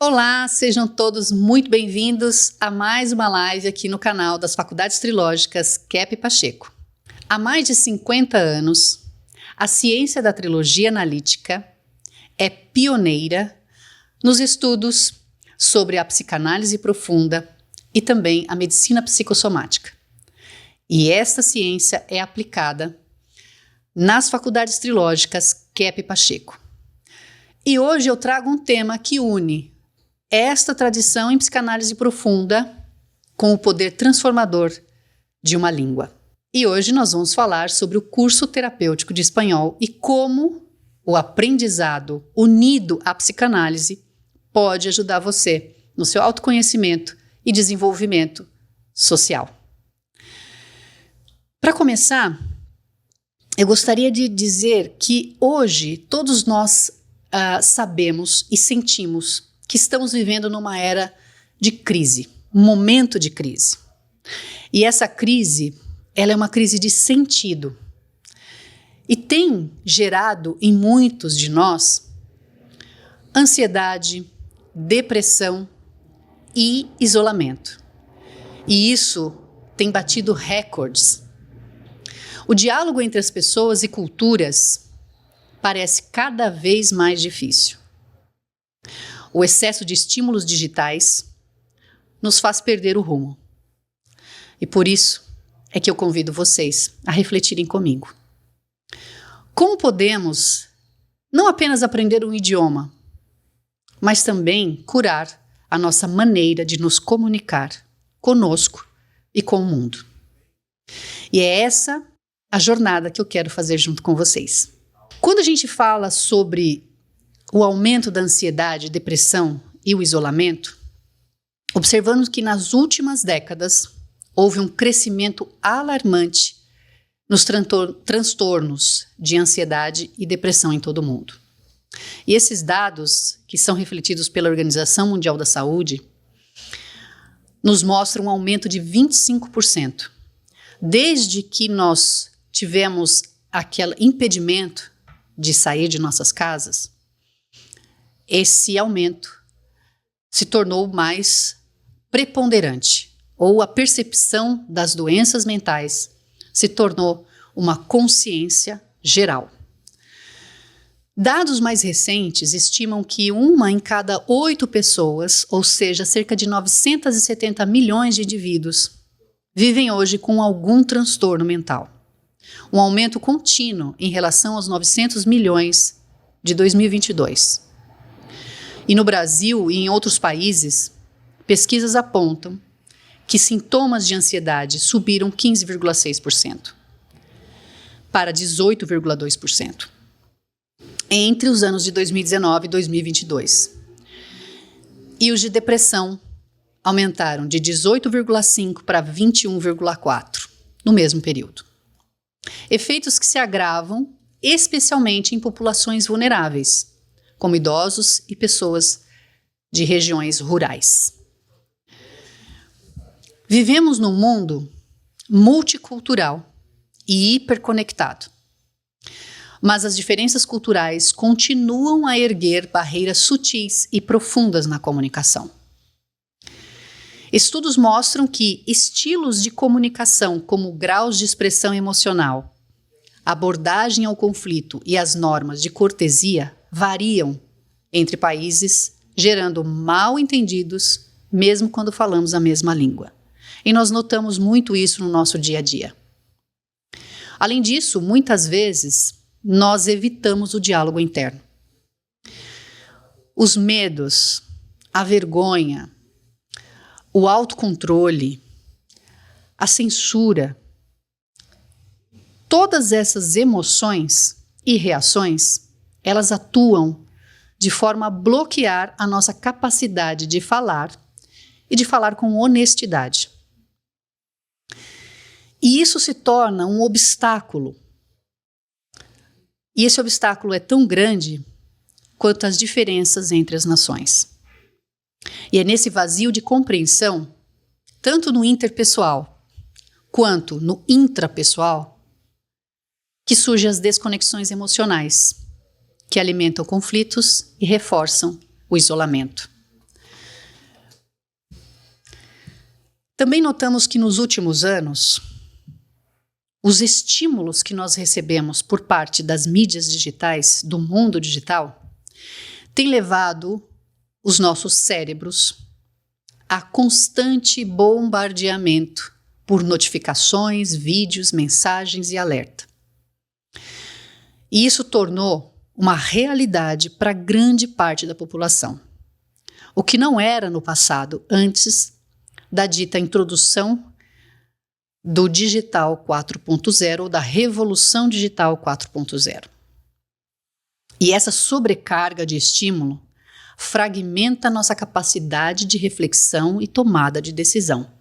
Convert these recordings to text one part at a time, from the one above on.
Olá, sejam todos muito bem-vindos a mais uma live aqui no canal das Faculdades Trilógicas Kep Pacheco. Há mais de 50 anos, a ciência da trilogia analítica é pioneira nos estudos sobre a psicanálise profunda e também a medicina psicossomática. E esta ciência é aplicada nas Faculdades Trilógicas Kep Pacheco. E hoje eu trago um tema que une esta tradição em psicanálise profunda com o poder transformador de uma língua. E hoje nós vamos falar sobre o curso terapêutico de espanhol e como o aprendizado unido à psicanálise pode ajudar você no seu autoconhecimento e desenvolvimento social. Para começar, eu gostaria de dizer que hoje todos nós sabemos e sentimos que estamos vivendo numa era de crise, um momento de crise. E essa crise, ela é uma crise de sentido. E tem gerado em muitos de nós ansiedade, depressão e isolamento. E isso tem batido recordes. O diálogo entre as pessoas e culturas parece cada vez mais difícil. O excesso de estímulos digitais nos faz perder o rumo. E por isso é que eu convido vocês a refletirem comigo. Como podemos não apenas aprender um idioma, mas também curar a nossa maneira de nos comunicar conosco e com o mundo? E é essa a jornada que eu quero fazer junto com vocês. Quando a gente fala sobre o aumento da ansiedade, depressão e o isolamento, observamos que nas últimas décadas houve um crescimento alarmante nos transtornos de ansiedade e depressão em todo o mundo. E esses dados, que são refletidos pela Organização Mundial da Saúde, nos mostram um aumento de 25%. Desde que nós tivemos aquele impedimento de sair de nossas casas, esse aumento se tornou mais preponderante, ou a percepção das doenças mentais se tornou uma consciência geral. Dados mais recentes estimam que 1 em cada 8 pessoas, ou seja, cerca de 970 milhões de indivíduos, vivem hoje com algum transtorno mental. Um aumento contínuo em relação aos 900 milhões de 2022. E no Brasil e em outros países, pesquisas apontam que sintomas de ansiedade subiram 15,6% para 18,2% entre os anos de 2019 e 2022. E os de depressão aumentaram de 18,5% para 21,4% no mesmo período. Efeitos que se agravam especialmente em populações vulneráveis, como idosos e pessoas de regiões rurais. Vivemos num mundo multicultural e hiperconectado, mas as diferenças culturais continuam a erguer barreiras sutis e profundas na comunicação. Estudos mostram que estilos de comunicação, como graus de expressão emocional, abordagem ao conflito e as normas de cortesia, variam entre países, gerando mal-entendidos, mesmo quando falamos a mesma língua. E nós notamos muito isso no nosso dia a dia. Além disso, muitas vezes, nós evitamos o diálogo interno. Os medos, a vergonha, o autocontrole, a censura, todas essas emoções e reações, elas atuam de forma a bloquear a nossa capacidade de falar e de falar com honestidade. E isso se torna um obstáculo. E esse obstáculo é tão grande quanto as diferenças entre as nações. E é nesse vazio de compreensão, tanto no interpessoal quanto no intrapessoal, que surgem as desconexões emocionais, que alimentam conflitos e reforçam o isolamento. Também notamos que nos últimos anos, os estímulos que nós recebemos por parte das mídias digitais, do mundo digital, têm levado os nossos cérebros a constante bombardeamento por notificações, vídeos, mensagens e alerta. E isso tornou uma realidade para grande parte da população, o que não era no passado, antes da dita introdução do Digital 4.0 ou da Revolução Digital 4.0. E essa sobrecarga de estímulo fragmenta nossa capacidade de reflexão e tomada de decisão.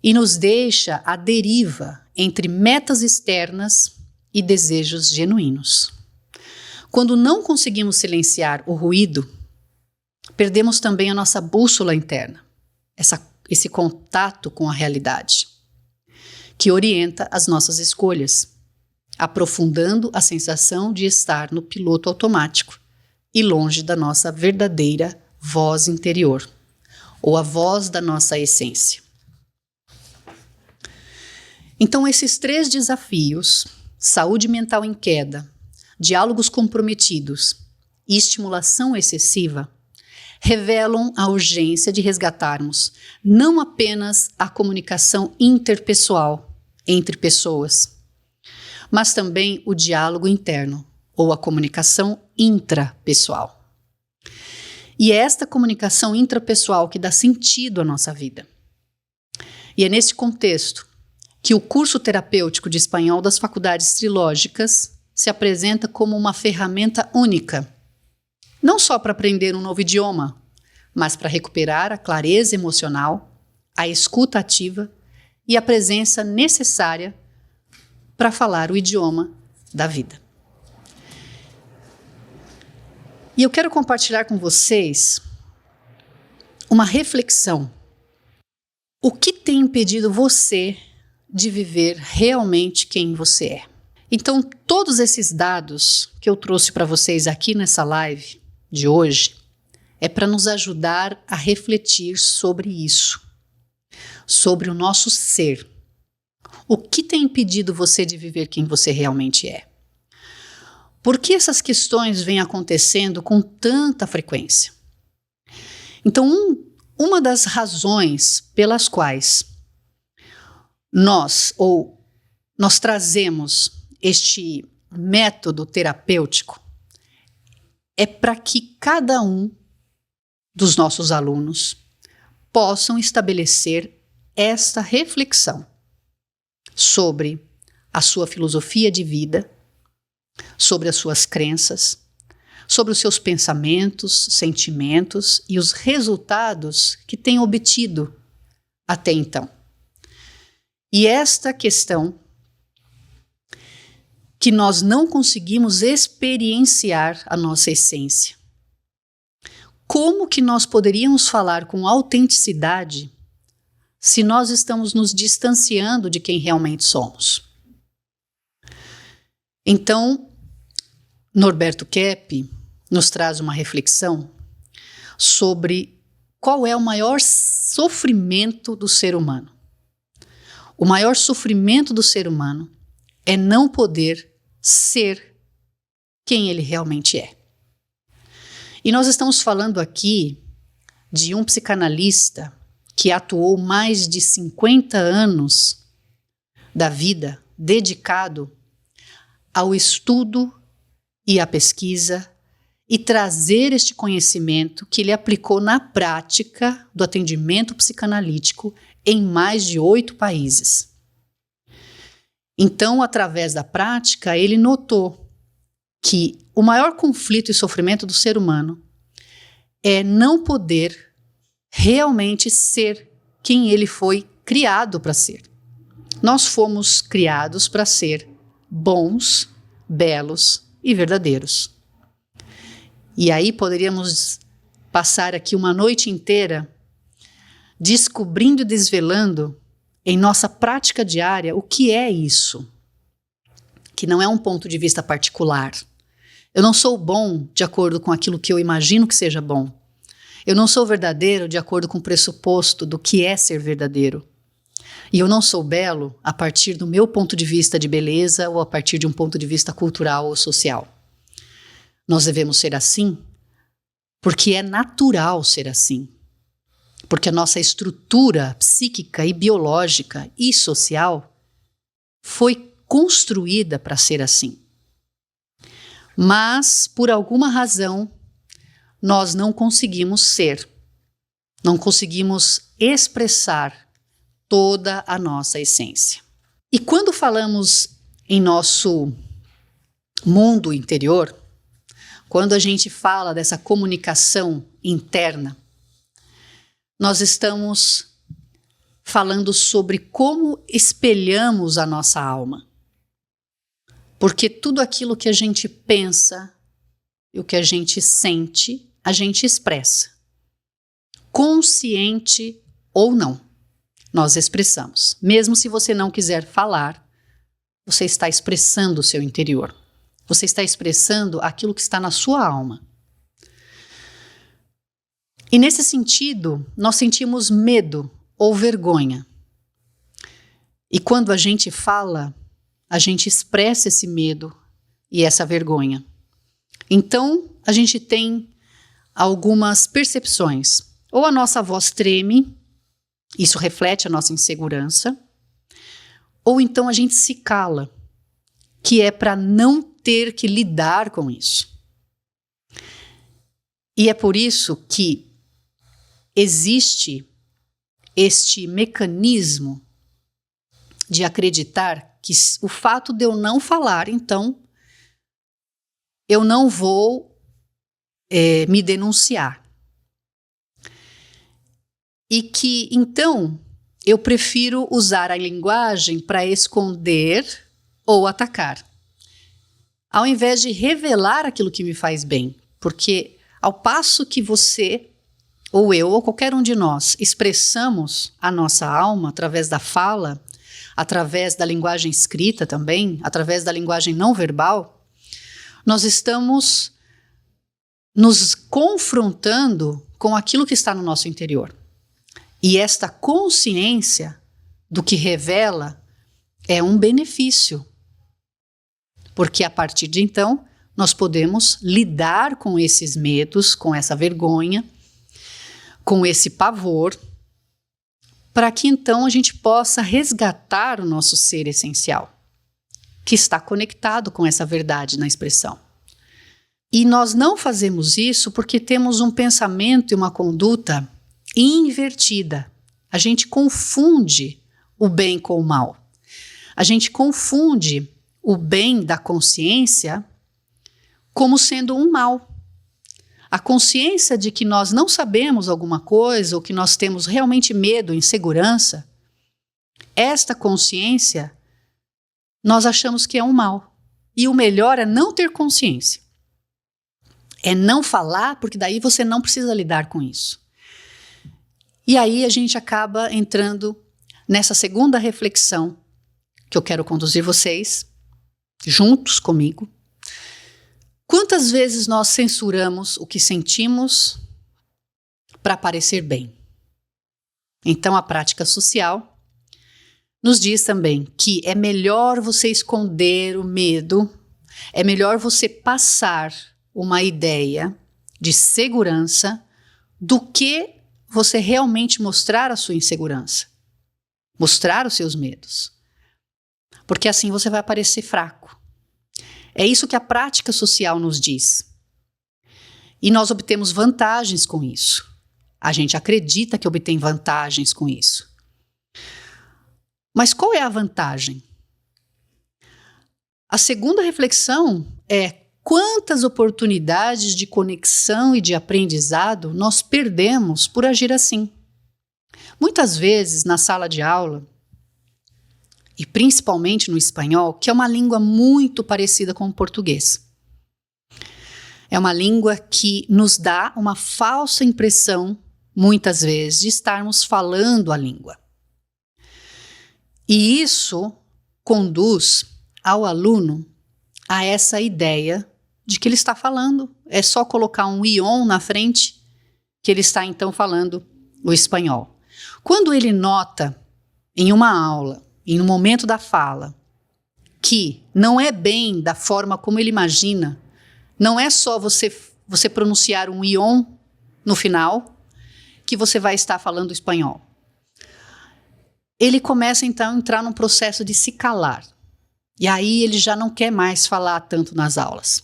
E nos deixa à deriva entre metas externas e desejos genuínos. Quando não conseguimos silenciar o ruído, perdemos também a nossa bússola interna, esse contato com a realidade, que orienta as nossas escolhas, aprofundando a sensação de estar no piloto automático e longe da nossa verdadeira voz interior, ou a voz da nossa essência. Então, esses 3 desafios, saúde mental em queda, diálogos comprometidos e estimulação excessiva, revelam a urgência de resgatarmos não apenas a comunicação interpessoal entre pessoas, mas também o diálogo interno, ou a comunicação intrapessoal. E é esta comunicação intrapessoal que dá sentido à nossa vida. E é neste contexto que o curso terapêutico de espanhol das faculdades trilógicas se apresenta como uma ferramenta única, não só para aprender um novo idioma, mas para recuperar a clareza emocional, a escuta ativa e a presença necessária para falar o idioma da vida. E eu quero compartilhar com vocês uma reflexão. O que tem impedido você de viver realmente quem você é? Então, todos esses dados que eu trouxe para vocês aqui nessa live de hoje é para nos ajudar a refletir sobre isso, sobre o nosso ser. O que tem impedido você de viver quem você realmente é? Por que essas questões vêm acontecendo com tanta frequência? Então, uma das razões pelas quais nós trazemos este método terapêutico é para que cada um dos nossos alunos possam estabelecer esta reflexão sobre a sua filosofia de vida, sobre as suas crenças, sobre os seus pensamentos, sentimentos e os resultados que têm obtido até então. E esta questão que nós não conseguimos experienciar a nossa essência. Como que nós poderíamos falar com autenticidade se nós estamos nos distanciando de quem realmente somos? Então, Norberto Keppe nos traz uma reflexão sobre qual é o maior sofrimento do ser humano. O maior sofrimento do ser humano é não poder ser quem ele realmente é. E nós estamos falando aqui de um psicanalista que atuou mais de 50 anos da vida dedicado ao estudo e à pesquisa e trazer este conhecimento que ele aplicou na prática do atendimento psicanalítico em mais de 8 países. Então, através da prática, ele notou que o maior conflito e sofrimento do ser humano é não poder realmente ser quem ele foi criado para ser. Nós fomos criados para ser bons, belos e verdadeiros. E aí poderíamos passar aqui uma noite inteira descobrindo e desvelando em nossa prática diária o que é isso, que não é um ponto de vista particular. Eu não sou bom de acordo com aquilo que eu imagino que seja bom. Eu não sou verdadeiro de acordo com o pressuposto do que é ser verdadeiro. E eu não sou belo a partir do meu ponto de vista de beleza ou a partir de um ponto de vista cultural ou social. Nós devemos ser assim porque é natural ser assim. Porque a nossa estrutura psíquica e biológica e social foi construída para ser assim. Mas, por alguma razão, nós não conseguimos ser, não conseguimos expressar toda a nossa essência. E quando falamos em nosso mundo interior, quando a gente fala dessa comunicação interna, nós estamos falando sobre como espelhamos a nossa alma. Porque tudo aquilo que a gente pensa e o que a gente sente, a gente expressa. Consciente ou não, nós expressamos. Mesmo se você não quiser falar, você está expressando o seu interior. Você está expressando aquilo que está na sua alma. E nesse sentido, nós sentimos medo ou vergonha. E quando a gente fala, a gente expressa esse medo e essa vergonha. Então, a gente tem algumas percepções. Ou a nossa voz treme, isso reflete a nossa insegurança, ou então a gente se cala, que é para não ter que lidar com isso. E é por isso que existe este mecanismo de acreditar que o fato de eu não falar, então, eu não vou me denunciar. E que, então, eu prefiro usar a linguagem para esconder ou atacar, ao invés de revelar aquilo que me faz bem. Porque, ao passo que você, ou eu, ou qualquer um de nós, expressamos a nossa alma através da fala, através da linguagem escrita também, através da linguagem não verbal, nós estamos nos confrontando com aquilo que está no nosso interior. E esta consciência do que revela é um benefício, porque a partir de então nós podemos lidar com esses medos, com essa vergonha, com esse pavor, para que então a gente possa resgatar o nosso ser essencial, que está conectado com essa verdade na expressão. E nós não fazemos isso porque temos um pensamento e uma conduta invertida. A gente confunde o bem com o mal. A gente confunde o bem da consciência como sendo um mal. A consciência de que nós não sabemos alguma coisa ou que nós temos realmente medo, insegurança, esta consciência nós achamos que é um mal. E o melhor é não ter consciência. É não falar, porque daí você não precisa lidar com isso. E aí a gente acaba entrando nessa segunda reflexão que eu quero conduzir vocês juntos comigo. Quantas vezes nós censuramos o que sentimos para parecer bem? Então a prática social nos diz também que é melhor você esconder o medo, é melhor você passar uma ideia de segurança do que você realmente mostrar a sua insegurança, mostrar os seus medos. Porque assim você vai parecer fraco. É isso que a prática social nos diz. E nós obtemos vantagens com isso. A gente acredita que obtém vantagens com isso. Mas qual é a vantagem? A segunda reflexão é quantas oportunidades de conexão e de aprendizado nós perdemos por agir assim. Muitas vezes, na sala de aula, e principalmente no espanhol, que é uma língua muito parecida com o português. É uma língua que nos dá uma falsa impressão, muitas vezes, de estarmos falando a língua. E isso conduz ao aluno a essa ideia de que ele está falando. É só colocar um ion na frente que ele está então falando o espanhol. Quando ele nota em uma aula, em um momento da fala, que não é bem da forma como ele imagina, não é só você pronunciar um ion no final, que você vai estar falando espanhol. Ele começa então a entrar num processo de se calar. E aí ele já não quer mais falar tanto nas aulas.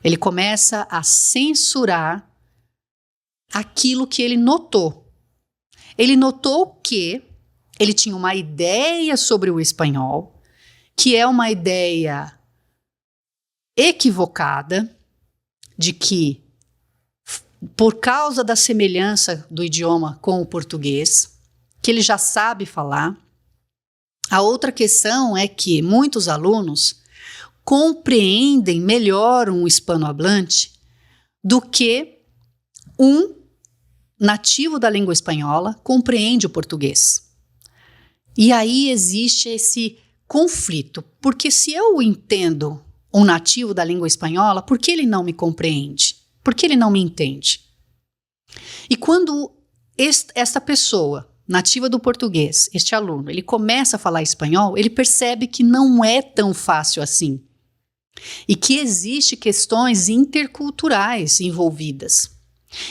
Ele começa a censurar aquilo que ele notou. Ele notou que ele tinha uma ideia sobre o espanhol, que é uma ideia equivocada, de que, por causa da semelhança do idioma com o português, que ele já sabe falar. A outra questão é que muitos alunos compreendem melhor um hispanohablante do que um nativo da língua espanhola compreende o português. E aí existe esse conflito, porque se eu entendo um nativo da língua espanhola, por que ele não me compreende? Por que ele não me entende? E quando esta pessoa, nativa do português, este aluno, ele começa a falar espanhol, ele percebe que não é tão fácil assim. E que existem questões interculturais envolvidas.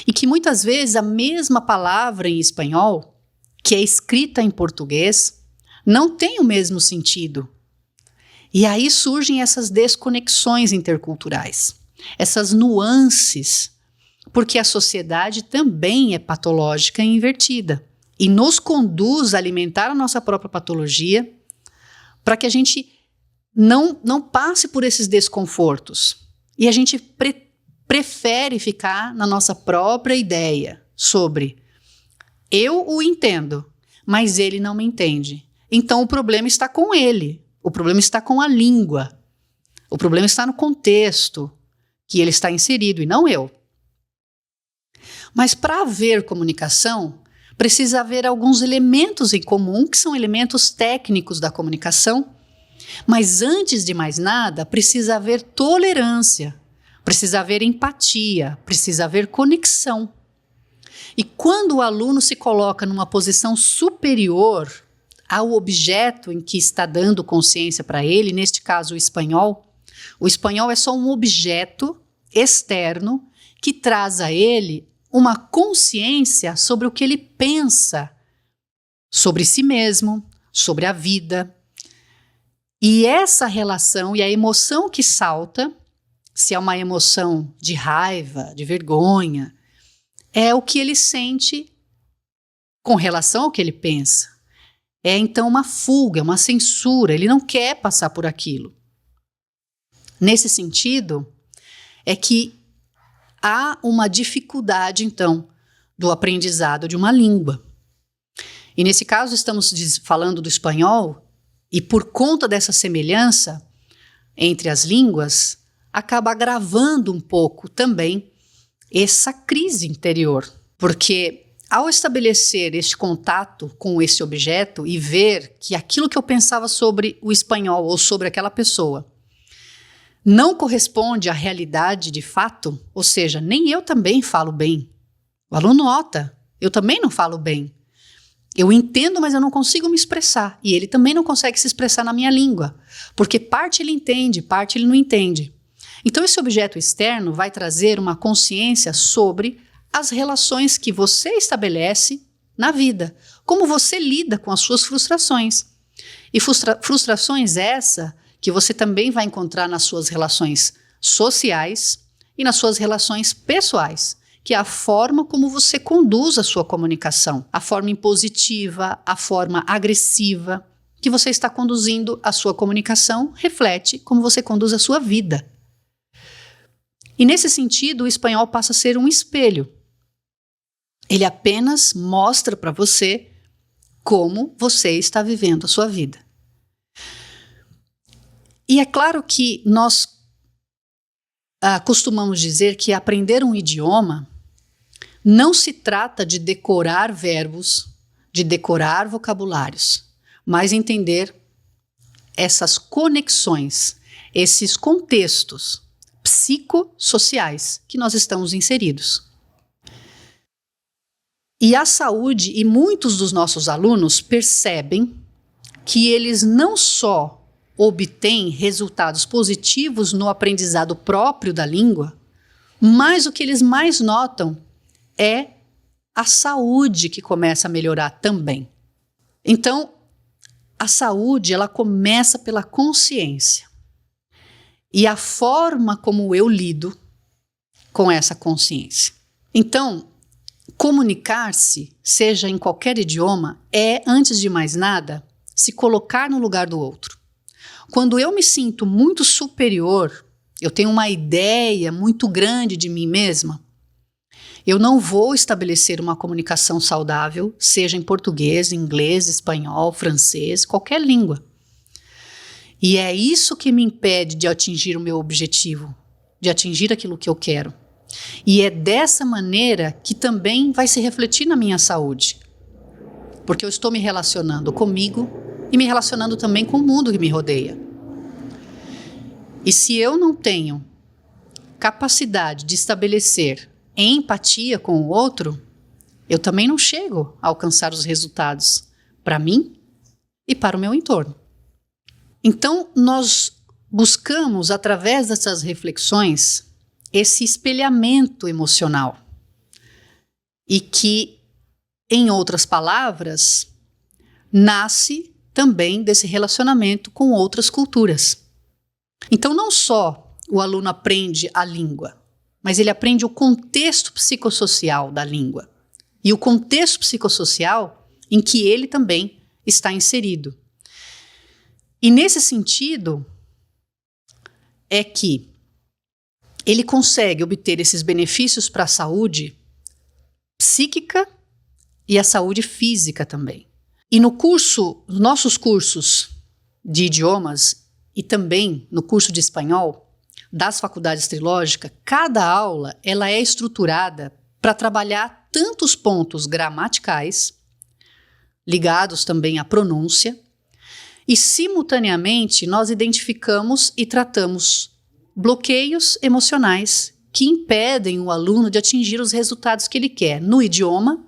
E que muitas vezes a mesma palavra em espanhol, que é escrita em português, não tem o mesmo sentido. E aí surgem essas desconexões interculturais, essas nuances, porque a sociedade também é patológica e invertida e nos conduz a alimentar a nossa própria patologia para que a gente não passe por esses desconfortos. E a gente prefere ficar na nossa própria ideia sobre eu o entendo, mas ele não me entende. Então o problema está com ele. O problema está com a língua. O problema está no contexto que ele está inserido e não eu. Mas para haver comunicação, precisa haver alguns elementos em comum, que são elementos técnicos da comunicação. Mas antes de mais nada, precisa haver tolerância, precisa haver empatia, precisa haver conexão. E quando o aluno se coloca numa posição superior ao objeto em que está dando consciência para ele, neste caso o espanhol é só um objeto externo que traz a ele uma consciência sobre o que ele pensa sobre si mesmo, sobre a vida. E essa relação e a emoção que salta, se é uma emoção de raiva, de vergonha, é o que ele sente com relação ao que ele pensa. É então uma fuga, uma censura, ele não quer passar por aquilo. Nesse sentido, é que há uma dificuldade, então, do aprendizado de uma língua. E nesse caso estamos falando do espanhol, e por conta dessa semelhança entre as línguas, acaba agravando um pouco também essa crise interior, porque ao estabelecer este contato com esse objeto e ver que aquilo que eu pensava sobre o espanhol ou sobre aquela pessoa não corresponde à realidade de fato, ou seja, nem eu também falo bem. O aluno nota, eu também não falo bem. Eu entendo, mas eu não consigo me expressar. E ele também não consegue se expressar na minha língua, porque parte ele entende, parte ele não entende. Então esse objeto externo vai trazer uma consciência sobre as relações que você estabelece na vida, como você lida com as suas frustrações. E frustrações essa que você também vai encontrar nas suas relações sociais e nas suas relações pessoais, que é a forma como você conduz a sua comunicação, a forma impositiva, a forma agressiva que você está conduzindo a sua comunicação reflete como você conduz a sua vida. E nesse sentido, o espanhol passa a ser um espelho. Ele apenas mostra para você como você está vivendo a sua vida. E é claro que nós costumamos dizer que aprender um idioma não se trata de decorar verbos, de decorar vocabulários, mas entender essas conexões, esses contextos psicossociais que nós estamos inseridos. E a saúde, e muitos dos nossos alunos percebem que eles não só obtêm resultados positivos no aprendizado próprio da língua, mas o que eles mais notam é a saúde que começa a melhorar também. Então, a saúde, ela começa pela consciência. E a forma como eu lido com essa consciência. Então, comunicar-se, seja em qualquer idioma, é, antes de mais nada, se colocar no lugar do outro. Quando eu me sinto muito superior, eu tenho uma ideia muito grande de mim mesma, eu não vou estabelecer uma comunicação saudável, seja em português, inglês, espanhol, francês, qualquer língua. E é isso que me impede de atingir o meu objetivo, de atingir aquilo que eu quero. E é dessa maneira que também vai se refletir na minha saúde. Porque eu estou me relacionando comigo e me relacionando também com o mundo que me rodeia. E se eu não tenho capacidade de estabelecer empatia com o outro, eu também não chego a alcançar os resultados para mim e para o meu entorno. Então, nós buscamos, através dessas reflexões, esse espelhamento emocional. E que, em outras palavras, nasce também desse relacionamento com outras culturas. Então, não só o aluno aprende a língua, mas ele aprende o contexto psicossocial da língua e o contexto psicossocial em que ele também está inserido. E nesse sentido é que ele consegue obter esses benefícios para a saúde psíquica e a saúde física também. E nos nossos cursos de idiomas e também no curso de espanhol das faculdades trilógicas, cada aula ela é estruturada para trabalhar tanto os pontos gramaticais, ligados também à pronúncia, e simultaneamente nós identificamos e tratamos bloqueios emocionais que impedem o aluno de atingir os resultados que ele quer no idioma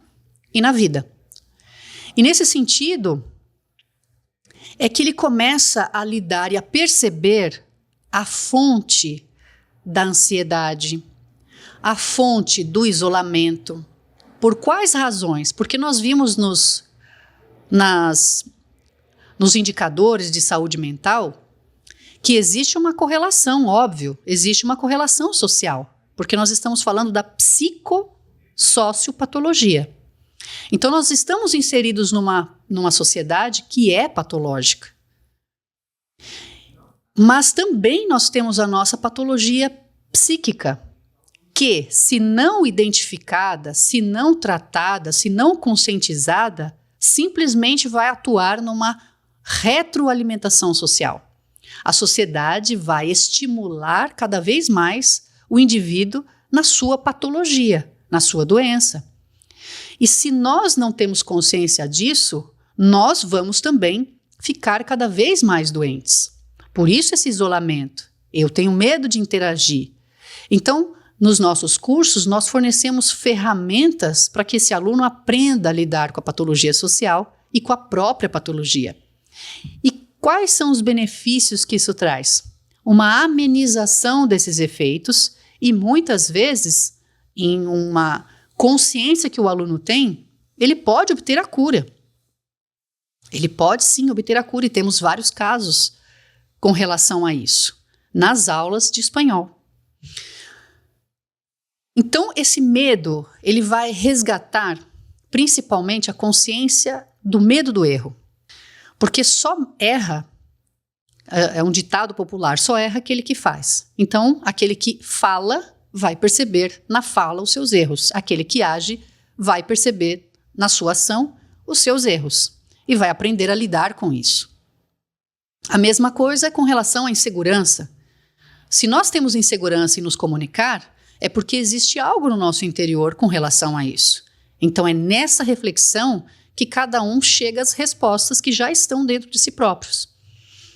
e na vida. E nesse sentido é que ele começa a lidar e a perceber a fonte da ansiedade, a fonte do isolamento. Por quais razões? Porque nós vimos nos indicadores de saúde mental que existe uma correlação, óbvio, existe uma correlação social, porque nós estamos falando da psicossociopatologia. Então nós estamos inseridos numa sociedade que é patológica. Mas também nós temos a nossa patologia psíquica, que, se não identificada, se não tratada, se não conscientizada, simplesmente vai atuar numa retroalimentação social. A sociedade vai estimular cada vez mais o indivíduo na sua patologia, na sua doença. E se nós não temos consciência disso, nós vamos também ficar cada vez mais doentes. Por isso esse isolamento. Eu tenho medo de interagir. Então, nos nossos cursos, nós fornecemos ferramentas para que esse aluno aprenda a lidar com a patologia social e com a própria patologia. E quais são os benefícios que isso traz? Uma amenização desses efeitos e, muitas vezes, em uma consciência que o aluno tem, ele pode obter a cura. Ele pode sim obter a cura e temos vários casos com relação a isso, nas aulas de espanhol. Então, esse medo, ele vai resgatar principalmente a consciência do medo do erro. Porque só erra, é um ditado popular, só erra aquele que faz. Então, aquele que fala vai perceber na fala os seus erros. Aquele que age vai perceber na sua ação os seus erros e vai aprender a lidar com isso. A mesma coisa é com relação à insegurança. Se nós temos insegurança em nos comunicar, é porque existe algo no nosso interior com relação a isso. Então é nessa reflexão que cada um chega às respostas que já estão dentro de si próprios.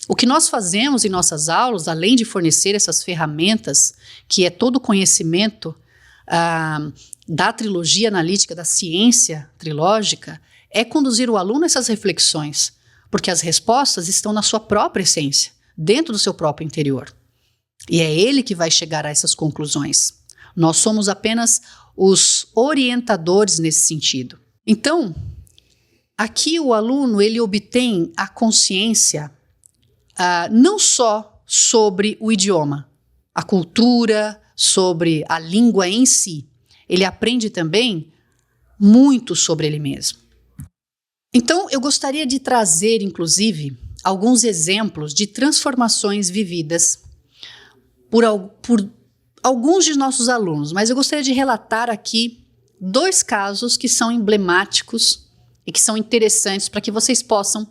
O que nós fazemos em nossas aulas, além de fornecer essas ferramentas, que é todo o conhecimento da trilogia analítica, da ciência trilógica, é conduzir o aluno a essas reflexões, porque as respostas estão na sua própria essência, dentro do seu próprio interior. E é ele que vai chegar a essas conclusões. Nós somos apenas os orientadores nesse sentido. Então, aqui o aluno ele obtém a consciência não só sobre o idioma, a cultura, sobre a língua em si. Ele aprende também muito sobre ele mesmo. Então, eu gostaria de trazer, inclusive, alguns exemplos de transformações vividas por alguns de nossos alunos, mas eu gostaria de relatar aqui 2 casos que são emblemáticos e que são interessantes para que vocês possam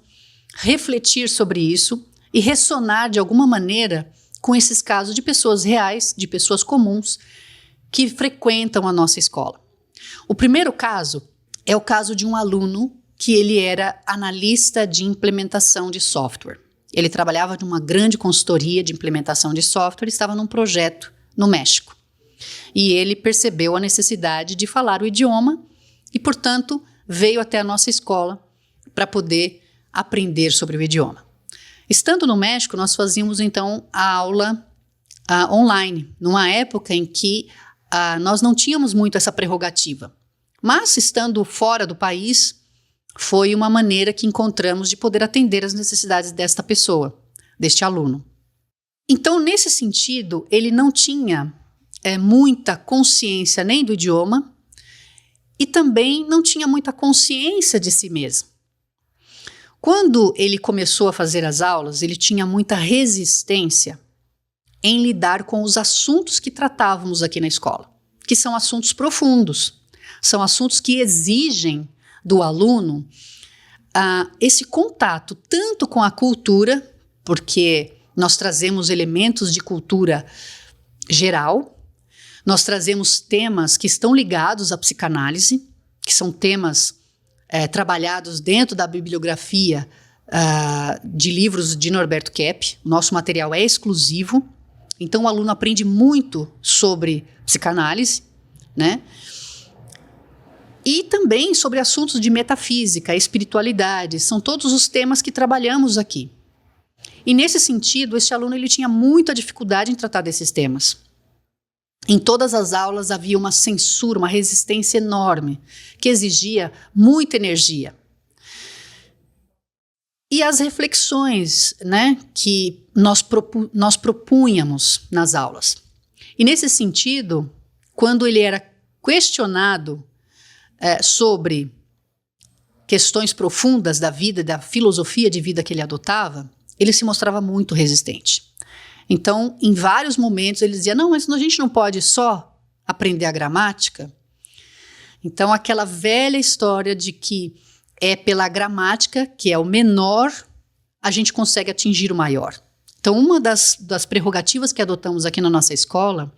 refletir sobre isso e ressonar de alguma maneira com esses casos de pessoas reais, de pessoas comuns que frequentam a nossa escola. O primeiro caso é o caso de um aluno que ele era analista de implementação de software. Ele trabalhava numa grande consultoria de implementação de software e estava num projeto no México. E ele percebeu a necessidade de falar o idioma e, portanto, veio até a nossa escola para poder aprender sobre o idioma. Estando no México, nós fazíamos então a aula online, numa época em que nós não tínhamos muito essa prerrogativa. Mas, estando fora do país, foi uma maneira que encontramos de poder atender as necessidades desta pessoa, deste aluno. Então, nesse sentido, ele não tinha muita consciência nem do idioma e também não tinha muita consciência de si mesmo. Quando ele começou a fazer as aulas, ele tinha muita resistência em lidar com os assuntos que tratávamos aqui na escola, que são assuntos profundos, são assuntos que exigem do aluno esse contato tanto com a cultura, porque nós trazemos elementos de cultura geral, nós trazemos temas que estão ligados à psicanálise, que são temas trabalhados dentro da bibliografia de livros de Norberto Kepp. Nosso material é exclusivo, então o aluno aprende muito sobre psicanálise, né? E também sobre assuntos de metafísica, espiritualidade, são todos os temas que trabalhamos aqui. E nesse sentido, este aluno ele tinha muita dificuldade em tratar desses temas. Em todas as aulas havia uma censura, uma resistência enorme, que exigia muita energia. E as reflexões, né, que nós propunhamos nas aulas. E nesse sentido, quando ele era questionado sobre questões profundas da vida, da filosofia de vida que ele adotava, ele se mostrava muito resistente. Então, em vários momentos, ele dizia, não, mas a gente não pode só aprender a gramática. Então, aquela velha história de que é pela gramática, que é o menor, a gente consegue atingir o maior. Então, uma das prerrogativas que adotamos aqui na nossa escola,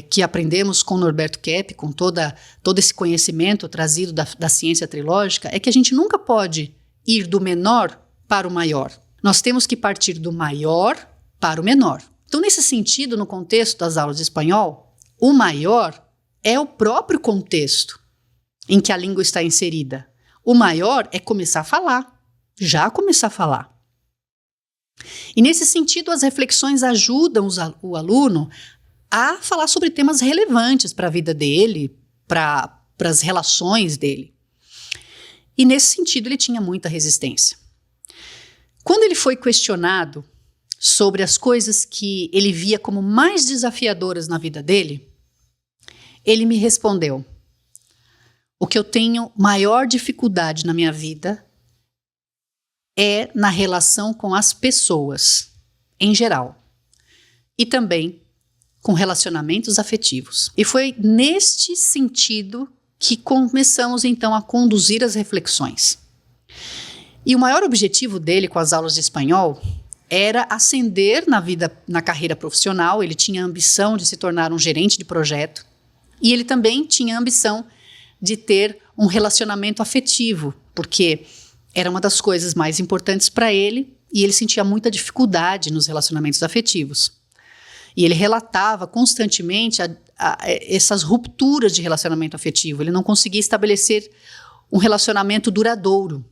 que aprendemos com Norberto Kepp, com todo esse conhecimento trazido da ciência trilógica, é que a gente nunca pode ir do menor para o maior. Nós temos que partir do maior para o menor. Então, nesse sentido, no contexto das aulas de espanhol, o maior é o próprio contexto em que a língua está inserida. O maior é começar a falar, já começar a falar. E nesse sentido, as reflexões ajudam o aluno a falar sobre temas relevantes para a vida dele, para as relações dele. E nesse sentido, ele tinha muita resistência. Quando ele foi questionado sobre as coisas que ele via como mais desafiadoras na vida dele, ele me respondeu: o que eu tenho maior dificuldade na minha vida é na relação com as pessoas, em geral, e também com relacionamentos afetivos. E foi neste sentido que começamos então a conduzir as reflexões. E o maior objetivo dele com as aulas de espanhol era ascender na carreira profissional. Ele tinha a ambição de se tornar um gerente de projeto e ele também tinha a ambição de ter um relacionamento afetivo, porque era uma das coisas mais importantes para ele e ele sentia muita dificuldade nos relacionamentos afetivos. E ele relatava constantemente essas rupturas de relacionamento afetivo. Ele não conseguia estabelecer um relacionamento duradouro.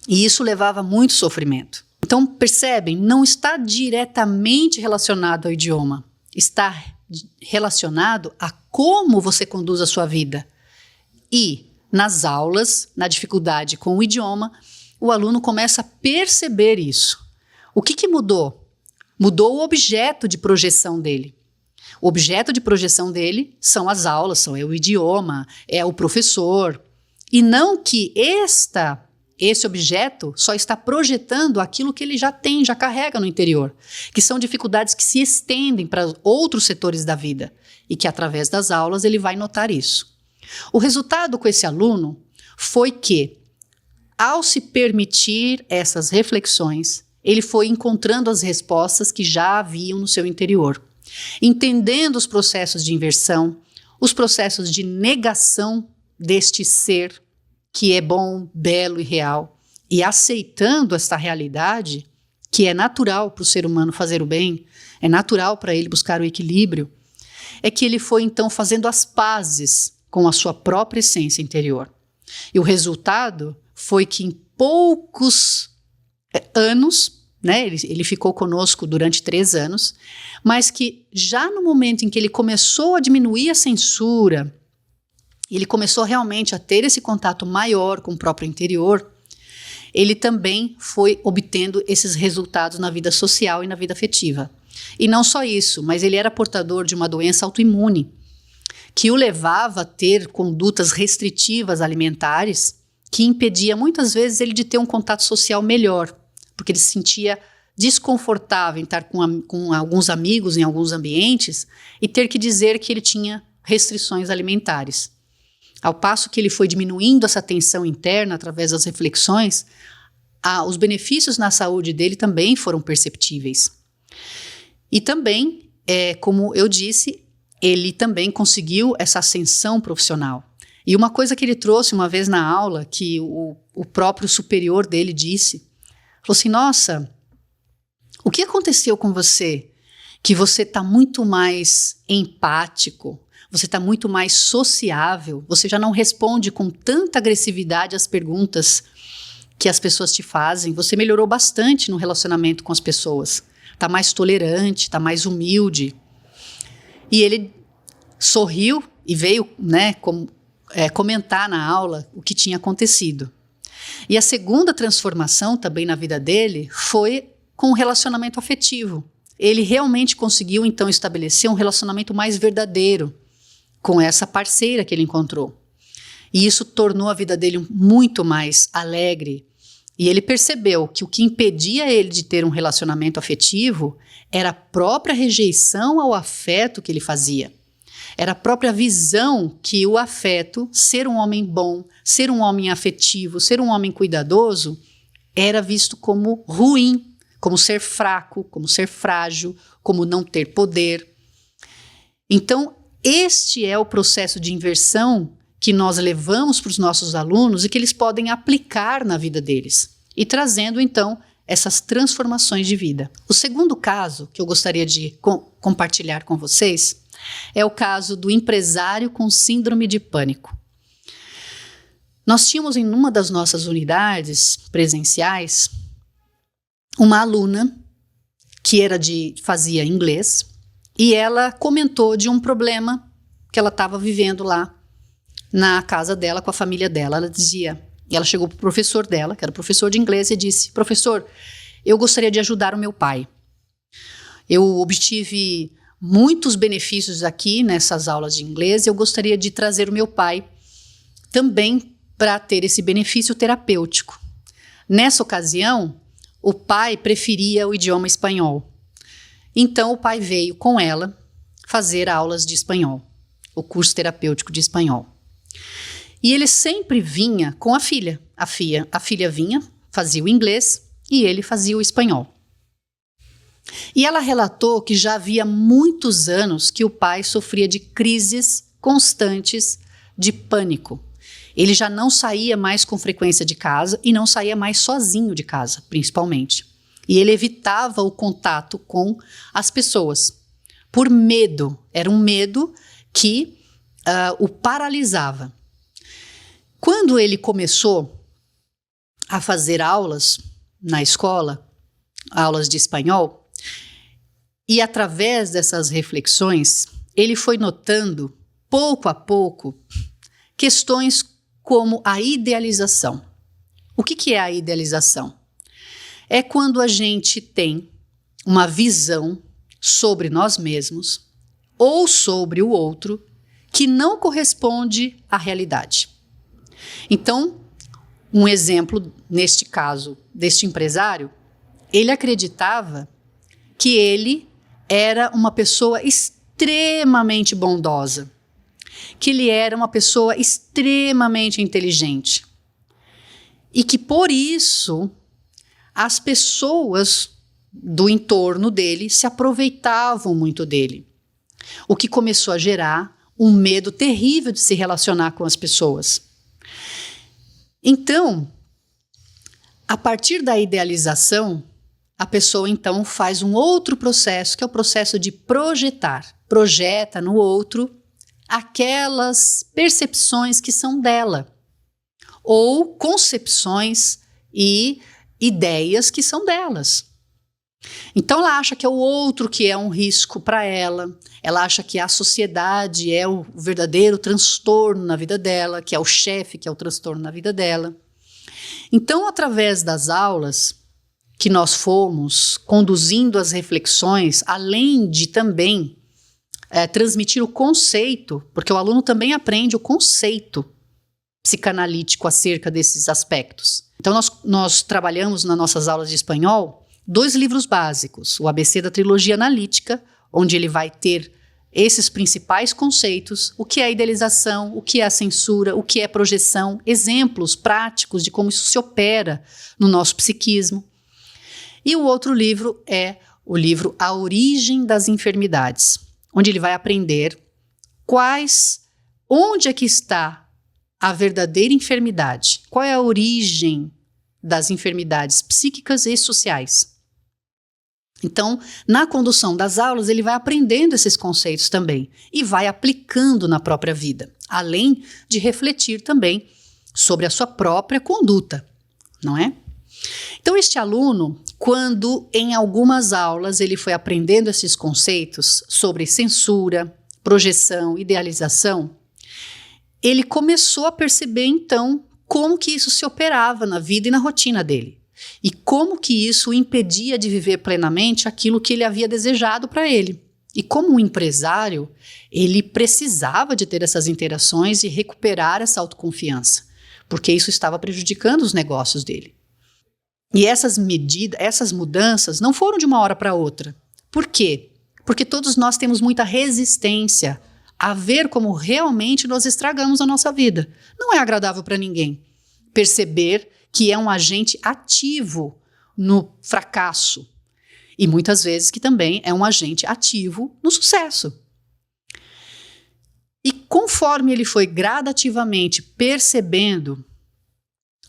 E isso levava a muito sofrimento. Então, percebem, não está diretamente relacionado ao idioma. Está relacionado a como você conduz a sua vida. E nas aulas, na dificuldade com o idioma, o aluno começa a perceber isso. O que mudou? Mudou o objeto de projeção dele. O objeto de projeção dele são as aulas, é o idioma, é o professor. E não que esse objeto só está projetando aquilo que ele já tem, já carrega no interior, que são dificuldades que se estendem para outros setores da vida e que através das aulas ele vai notar isso. O resultado com esse aluno foi que, ao se permitir essas reflexões, ele foi encontrando as respostas que já haviam no seu interior, entendendo os processos de inversão, os processos de negação deste ser que é bom, belo e real, e aceitando esta realidade, que é natural para o ser humano fazer o bem, é natural para ele buscar o equilíbrio, é que ele foi então fazendo as pazes com a sua própria essência interior. E o resultado foi que em poucos anos, né, ele ficou conosco durante 3 anos, mas que já no momento em que ele começou a diminuir a censura, ele começou realmente a ter esse contato maior com o próprio interior, ele também foi obtendo esses resultados na vida social e na vida afetiva. E não só isso, mas ele era portador de uma doença autoimune, que o levava a ter condutas restritivas alimentares, que impedia muitas vezes ele de ter um contato social melhor, porque ele se sentia desconfortável em estar com alguns amigos em alguns ambientes e ter que dizer que ele tinha restrições alimentares. Ao passo que ele foi diminuindo essa tensão interna através das reflexões, os benefícios na saúde dele também foram perceptíveis. E também, como eu disse, ele também conseguiu essa ascensão profissional. E uma coisa que ele trouxe uma vez na aula, que o próprio superior dele disse, falou assim, nossa, o que aconteceu com você? Que você está muito mais empático, você está muito mais sociável, você já não responde com tanta agressividade às perguntas que as pessoas te fazem, você melhorou bastante no relacionamento com as pessoas, está mais tolerante, está mais humilde. E ele sorriu e veio, né, comentar na aula o que tinha acontecido. E a segunda transformação também na vida dele foi com o relacionamento afetivo. Ele realmente conseguiu então estabelecer um relacionamento mais verdadeiro com essa parceira que ele encontrou. E isso tornou a vida dele muito mais alegre. E ele percebeu que o que impedia ele de ter um relacionamento afetivo era a própria rejeição ao afeto que ele fazia. Era a própria visão que o afeto, ser um homem bom, ser um homem afetivo, ser um homem cuidadoso, era visto como ruim, como ser fraco, como ser frágil, como não ter poder. Então, este é o processo de inversão que nós levamos para os nossos alunos e que eles podem aplicar na vida deles, e trazendo então essas transformações de vida. O segundo caso que eu gostaria de compartilhar com vocês é o caso do empresário com síndrome de pânico. Nós tínhamos em uma das nossas unidades presenciais uma aluna que fazia inglês, e ela comentou de um problema que ela estava vivendo lá na casa dela, com a família dela. Ela chegou para o professor dela, que era professor de inglês, e disse, professor, eu gostaria de ajudar o meu pai. Eu obtive muitos benefícios aqui nessas aulas de inglês, e eu gostaria de trazer o meu pai também para ter esse benefício terapêutico. Nessa ocasião, o pai preferia o idioma espanhol. Então, o pai veio com ela fazer aulas de espanhol, o curso terapêutico de espanhol. E ele sempre vinha com a filha. A filha vinha, fazia o inglês e ele fazia o espanhol. E ela relatou que já havia muitos anos que o pai sofria de crises constantes de pânico. Ele já não saía mais com frequência de casa e não saía mais sozinho de casa, principalmente. E ele evitava o contato com as pessoas, por medo. Era um medo que o paralisava. Quando ele começou a fazer aulas na escola, aulas de espanhol, e através dessas reflexões, ele foi notando, pouco a pouco, questões como a idealização. O que é a idealização? É quando a gente tem uma visão sobre nós mesmos ou sobre o outro que não corresponde à realidade. Então, um exemplo, neste caso, deste empresário, ele acreditava que ele era uma pessoa extremamente bondosa, que ele era uma pessoa extremamente inteligente e que, por isso, as pessoas do entorno dele se aproveitavam muito dele, o que começou a gerar um medo terrível de se relacionar com as pessoas. Então, a partir da idealização, a pessoa então faz um outro processo, que é o processo de projetar. Projeta no outro aquelas percepções que são dela, ou concepções e ideias que são delas. Então ela acha que é o outro que é um risco para ela, ela acha que a sociedade é o verdadeiro transtorno na vida dela, que é o chefe que é o transtorno na vida dela. Então, através das aulas que nós fomos conduzindo as reflexões, além de também transmitir o conceito, porque o aluno também aprende o conceito psicanalítico acerca desses aspectos. Então, nós trabalhamos nas nossas aulas de espanhol 2 livros básicos, o ABC da Trilogia Analítica, onde ele vai ter esses principais conceitos, o que é a idealização, o que é a censura, o que é projeção, exemplos práticos de como isso se opera no nosso psiquismo. E o outro livro é o livro A Origem das Enfermidades, onde ele vai aprender onde é que está a verdadeira enfermidade, qual é a origem das enfermidades psíquicas e sociais. Então, na condução das aulas, ele vai aprendendo esses conceitos também e vai aplicando na própria vida, além de refletir também sobre a sua própria conduta, não é? Então, este aluno, quando em algumas aulas ele foi aprendendo esses conceitos sobre censura, projeção, idealização, ele começou a perceber, então, como que isso se operava na vida e na rotina dele. E como que isso o impedia de viver plenamente aquilo que ele havia desejado para ele. E como um empresário, ele precisava de ter essas interações e recuperar essa autoconfiança, porque isso estava prejudicando os negócios dele. E essas mudanças não foram de uma hora para outra. Por quê? Porque todos nós temos muita resistência a ver como realmente nós estragamos a nossa vida. Não é agradável para ninguém perceber que é um agente ativo no fracasso e muitas vezes que também é um agente ativo no sucesso. E conforme ele foi gradativamente percebendo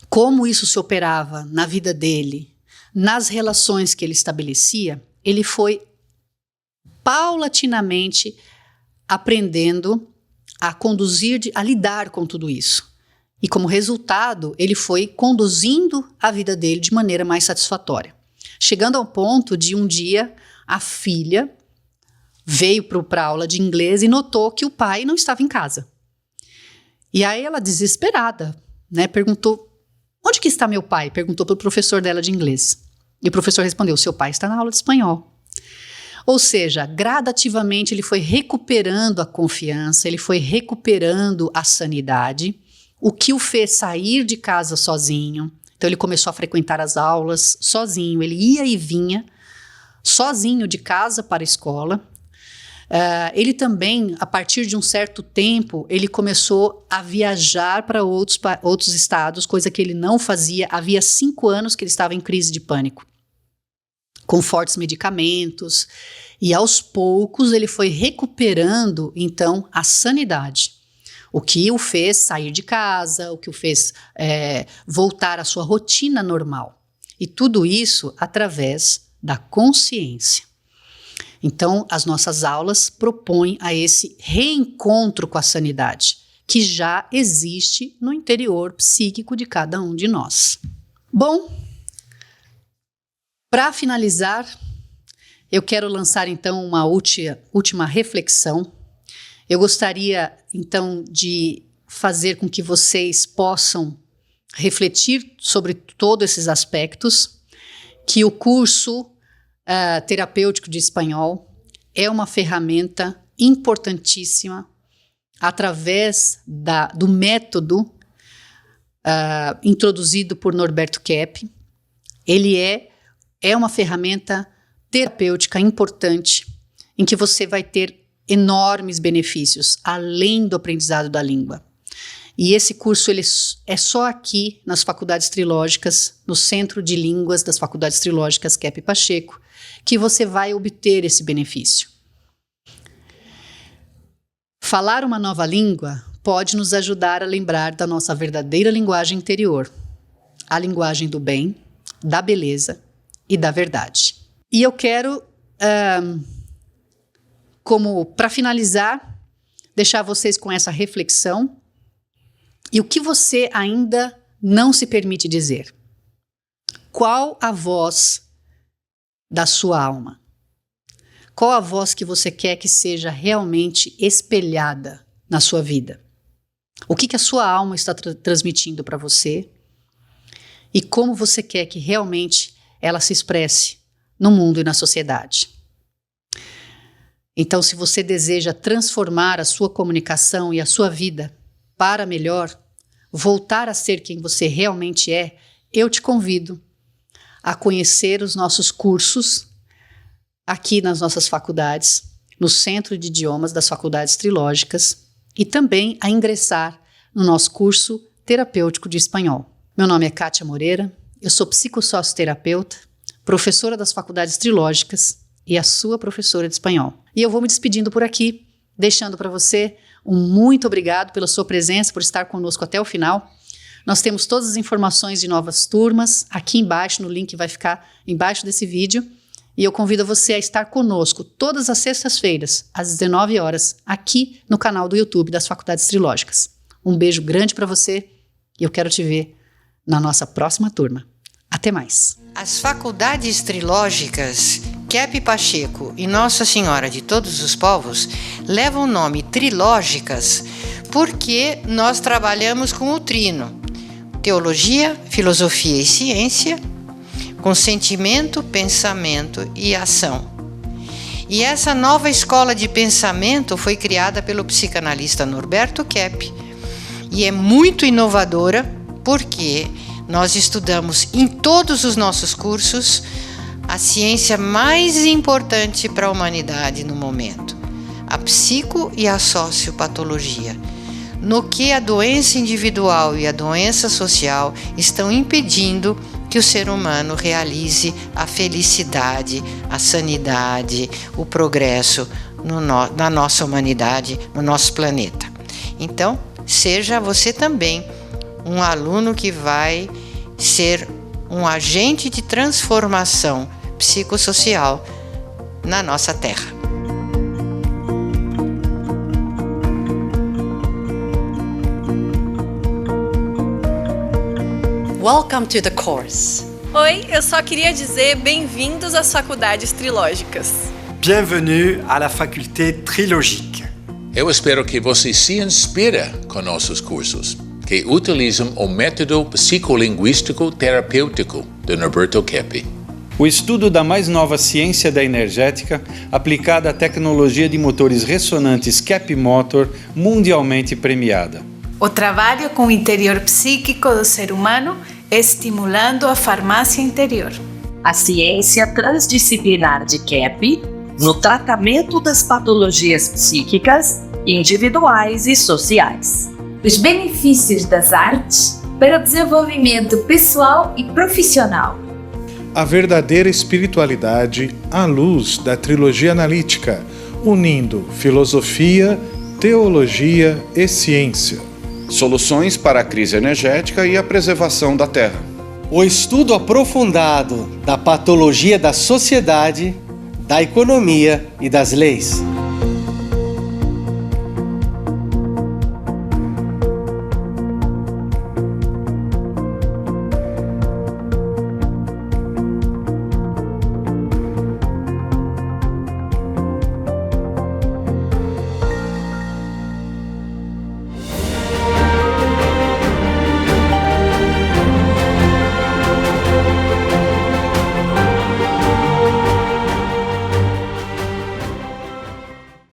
como isso se operava na vida dele, nas relações que ele estabelecia, ele foi paulatinamente aprendendo a conduzir, a lidar com tudo isso. E como resultado, ele foi conduzindo a vida dele de maneira mais satisfatória. Chegando ao ponto de um dia, a filha veio para a aula de inglês e notou que o pai não estava em casa. E aí ela, desesperada, perguntou, onde que está meu pai? Perguntou para o professor dela de inglês. E o professor respondeu, seu pai está na aula de espanhol. Ou seja, gradativamente ele foi recuperando a confiança, ele foi recuperando a sanidade, o que o fez sair de casa sozinho. Então ele começou a frequentar as aulas sozinho, ele ia e vinha sozinho de casa para a escola. Ele também, a partir de um certo tempo, ele começou a viajar para outros estados, coisa que ele não fazia. Havia 5 anos que ele estava em crise de pânico, com fortes medicamentos, e aos poucos ele foi recuperando, então, a sanidade. O que o fez sair de casa, o que o fez voltar à sua rotina normal. E tudo isso através da consciência. Então, as nossas aulas propõem a esse reencontro com a sanidade, que já existe no interior psíquico de cada um de nós. Bom, para finalizar, eu quero lançar então uma última reflexão. Eu gostaria então de fazer com que vocês possam refletir sobre todos esses aspectos, que o curso terapêutico de espanhol é uma ferramenta importantíssima através do método introduzido por Norberto Kepp. Ele é uma ferramenta terapêutica importante em que você vai ter enormes benefícios, além do aprendizado da língua. E esse curso ele é só aqui nas Faculdades Trilógicas, no Centro de Línguas das Faculdades Trilógicas Kepp Pacheco, que você vai obter esse benefício. Falar uma nova língua pode nos ajudar a lembrar da nossa verdadeira linguagem interior, a linguagem do bem, da beleza e da verdade. E eu quero, para finalizar, deixar vocês com essa reflexão. E o que você ainda não se permite dizer? Qual a voz da sua alma? Qual a voz que você quer que seja realmente espelhada na sua vida? O que a sua alma está transmitindo para você? E como você quer que realmente ela se expresse no mundo e na sociedade? Então, se você deseja transformar a sua comunicação e a sua vida para melhor, voltar a ser quem você realmente é, eu te convido a conhecer os nossos cursos aqui nas nossas faculdades, no Centro de Idiomas das Faculdades Trilógicas, e também a ingressar no nosso curso terapêutico de espanhol. Meu nome é Kátia Moreira, eu sou psicossocioterapeuta, professora das Faculdades Trilógicas e a sua professora de espanhol. E eu vou me despedindo por aqui, deixando para você um muito obrigado pela sua presença, por estar conosco até o final. Nós temos todas as informações de novas turmas aqui embaixo, no link que vai ficar embaixo desse vídeo. E eu convido você a estar conosco todas as sextas-feiras, às 19 horas, aqui no canal do YouTube das Faculdades Trilógicas. Um beijo grande para você e eu quero te ver na nossa próxima turma. Até mais! As Faculdades Trilógicas Kepp Pacheco e Nossa Senhora de Todos os Povos levam o nome Trilógicas porque nós trabalhamos com o trino: teologia, filosofia e ciência, com sentimento, pensamento e ação. E essa nova escola de pensamento foi criada pelo psicanalista Norberto Kepp e é muito inovadora porque nós estudamos em todos os nossos cursos a ciência mais importante para a humanidade no momento, a psico e a sociopatologia, no que a doença individual e a doença social estão impedindo que o ser humano realize a felicidade, a sanidade, o progresso na nossa humanidade, no nosso planeta. Então, seja você também um aluno que vai ser um agente de transformação psicossocial na nossa Terra. Welcome to the course. Oi, eu só queria dizer bem-vindos às Faculdades Trilógicas. Bienvenue à la Faculté Trilogique. Eu espero que você se inspire com nossos cursos, que utilizam o método psicolinguístico terapêutico de Norberto Kepp. O estudo da mais nova ciência da energética aplicada à tecnologia de motores ressonantes Kepp Motor, mundialmente premiada. O trabalho com o interior psíquico do ser humano, estimulando a farmácia interior. A ciência transdisciplinar de Kepp no tratamento das patologias psíquicas, individuais e sociais. Os benefícios das artes para o desenvolvimento pessoal e profissional. A verdadeira espiritualidade à luz da trilogia analítica, unindo filosofia, teologia e ciência. Soluções para a crise energética e a preservação da Terra. O estudo aprofundado da patologia da sociedade, da economia e das leis.